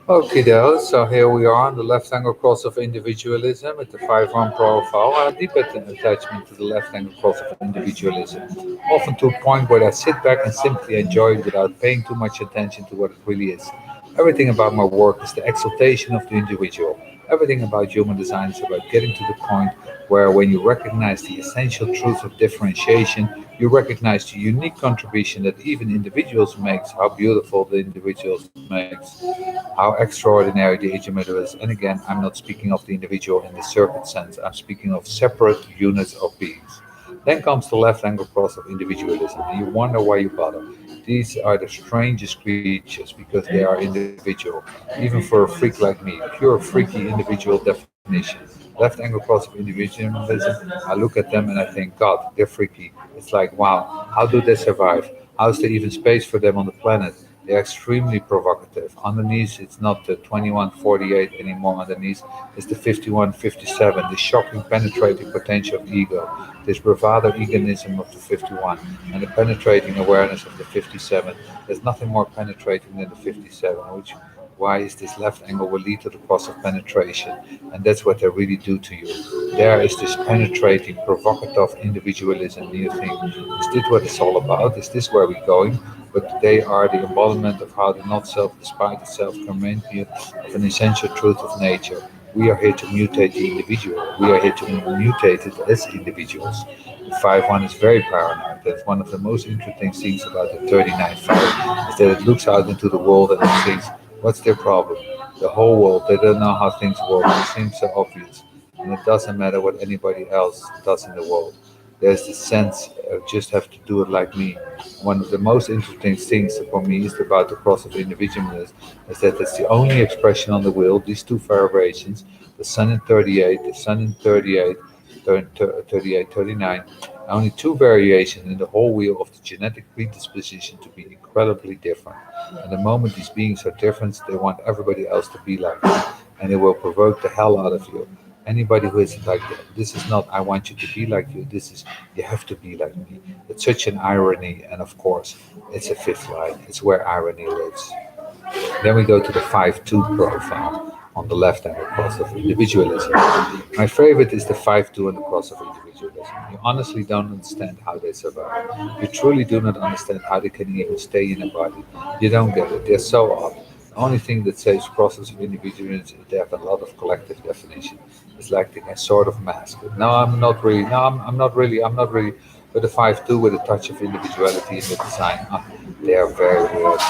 Okay, Del. So here we are on the left angle cross of individualism with the 5-1 profile and a deep attachment to the left angle cross of individualism, often to a point where I sit back and simply enjoy it without paying too much attention to what it really is. Everything about my work is the exaltation of the individual. Everything about human design is about getting to the point where, when you recognize the essential truth of differentiation, you recognize the unique contribution that even individuals makes, how beautiful the individuals makes, how extraordinary the individual is. And again, I'm not speaking of the individual in the circuit sense. I'm speaking of separate units of beings. Then comes the left angle cross of individualism, and you wonder why you bother. These are the strangest creatures because they are individual, even for a freak like me, pure freaky individual definition. Left angle cross of individualism, I look at them and I think, God, they're freaky. It's like, wow, how do they survive? How is there even space for them on the planet? They're extremely provocative. Underneath, it's not the 2148 anymore. Underneath, it's the 5157, the shocking penetrating potential of ego, this bravado egoism of the 51, and the penetrating awareness of the 57. There's nothing more penetrating than the 57, which why is this left angle will lead to the cross of penetration, and that's what they really do to you. There is this penetrating, provocative individualism. And you think, is this what it's all about? Is this where we're going? But they are the embodiment of how the not self, despite itself, can remind you of an essential truth of nature. We are here to mutate the individual. We are here to mutate it as individuals. The 5-1 is very paranoid. That's one of the most interesting things about the 39-5 is that it looks out into the world and it thinks, what's their problem? The whole world, they don't know how things work. It seems so obvious. And it doesn't matter what anybody else does in the world. There's this sense of just have to do it like me. One of the most interesting things for me is about the cross of individualism is that it's the only expression on the wheel, these two variations, the sun in 38, the sun in 38, 38, 39, only two variations in the whole wheel of the genetic predisposition to be incredibly different. And the moment these beings are different, they want everybody else to be like them, and it will provoke the hell out of you. Anybody who isn't like that, this is not I want you to be like you, this is you have to be like me. It's such an irony, and of course, it's a fifth line. It's where irony lives. Then we go to the 5-2 profile on the left hand cross of individualism. My favorite is the 5-2 and the cross of individualism. You honestly don't understand how they survive. You truly do not understand how they can even stay in a body. You don't get it. They're so odd. The only thing that saves crosses of individualism is they have a lot of collective definition. It's like they can sort of mask it. No, I'm not really. No, I'm not really. But the 5-2 with a touch of individuality in the design, they are very weird,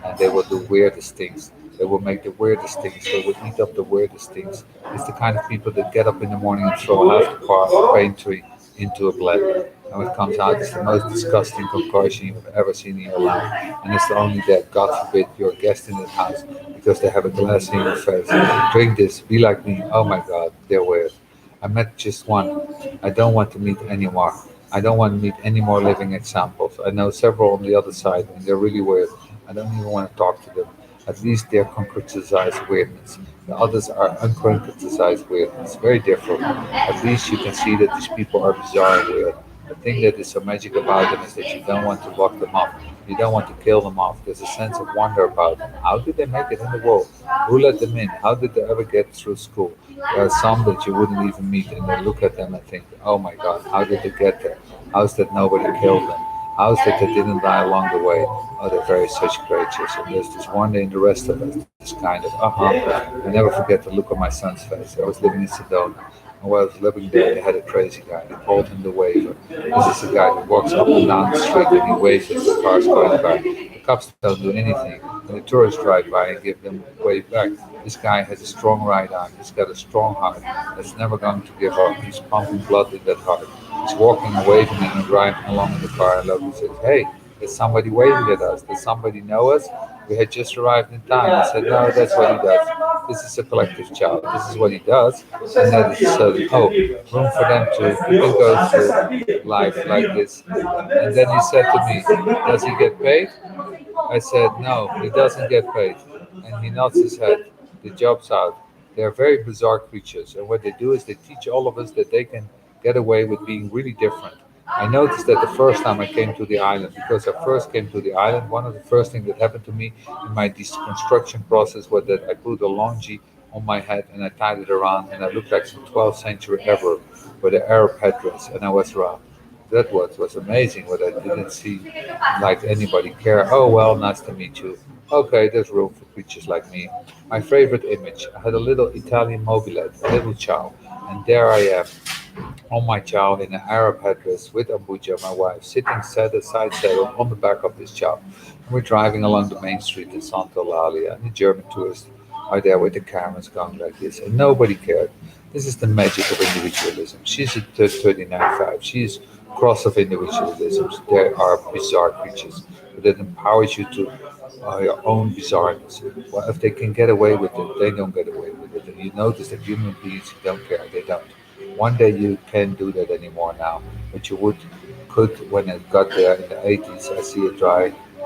and they will do weirdest things. They will make the weirdest things. They will eat up the weirdest things. It's the kind of people that get up in the morning and throw half the paint tree into a blender. And when it comes out, it's the most disgusting concoction you've ever seen in your life. And it's only that, God forbid, you're a guest in the house because they have a glass in your face. Drink this, be like me. Oh my God, they're weird. I met just one. I don't want to meet any more. I don't want to meet any more living examples. I know several on the other side, and they're really weird. I don't even want to talk to them. At least they're concretized weirdness. The others are unconcretized weirdness. Very different. At least you can see that these people are bizarre and weird. The thing that is so magic about them is that you don't want to lock them up. You don't want to kill them off. There's a sense of wonder about them. How did they make it in the world? Who let them in? How did they ever get through school? There are some that you wouldn't even meet, and they look at them and think, oh my God, how did they get there? How's that nobody killed them? How's that they didn't die along the way? Oh, they're very such creatures. And there's this wonder in the rest of us, this kind of, I never forget the look on my son's face. I was living in Sedona. And while I was living there, they had a crazy guy. They called him the waver. This is a guy that walks up and down the street and he waves as the cars going by. The cops don't do anything. And the tourists drive by and give them wave back. This guy has a strong right arm. He's got a strong heart that's never going to give up. He's pumping blood in that heart. He's walking and waving and driving along in the car. And Logan says, hey, there's somebody waving at us. Does somebody know us? We had just arrived in town. I said, no, that's what he does. This is a collective child. This is what he does. And then it's room for them to go through life like this. And then he said to me, does he get paid? I said, no, he doesn't get paid. And he nods his head. The job's out. They are very bizarre creatures. And what they do is they teach all of us that they can get away with being really different. I noticed that the first time I came to the island, because I first came to the island, one of the first things that happened to me in my deconstruction process was that I put a longi on my head and I tied it around and I looked like some 12th century Arab with an Arab headdress and I was around. That was amazing. What I didn't see like anybody care. Oh well, nice to meet you. Okay, there's room for creatures like me. My favorite image. I had a little Italian mobilette, a little chow, and there I am on my chow in an Arab headdress with Abuja, my wife, sitting side saddle on the back of this chow. And we're driving along the main street in Santa Eulalia, and the German tourists are there with the cameras going like this, and nobody cared. This is the magic of individualism. She's a 39.5. She's cross of individualism. There are bizarre creatures, but it empowers you to your own bizarreness. Well, if they can get away with it, they don't get away with it. And you notice that human beings who don't care, they don't. One day you can't do that anymore now, but you could when it got there in the 80s. I see a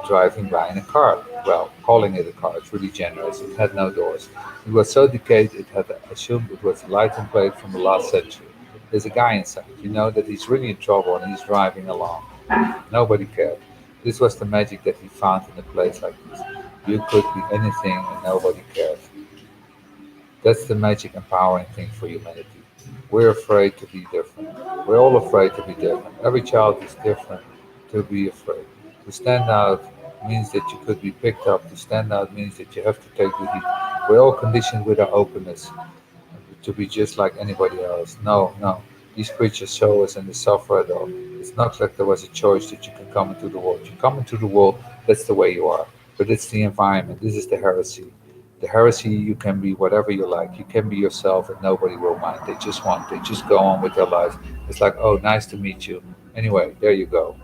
driving by in a car. Well, calling it a car, it's really generous. It had no doors. It was so decayed it had assumed it was a license plate from the last century. There's a guy inside. You know that he's really in trouble and he's driving along. Nobody cared. This was the magic that he found in a place like this. You could be anything and nobody cared. That's the magic empowering thing for humanity. We're afraid to be different. We're all afraid to be different. Every child is different to be afraid. To stand out means that you could be picked up. To stand out means that you have to take the heat. We're all conditioned with our openness to be just like anybody else. No, no. These creatures show us in the software though. It's not like there was a choice that you can come into the world. You come into the world, that's the way you are. But it's the environment. This is the heresy. The heresy, you can be whatever you like. You can be yourself and nobody will mind. They just go on with their lives. It's like, oh, nice to meet you. Anyway, there you go.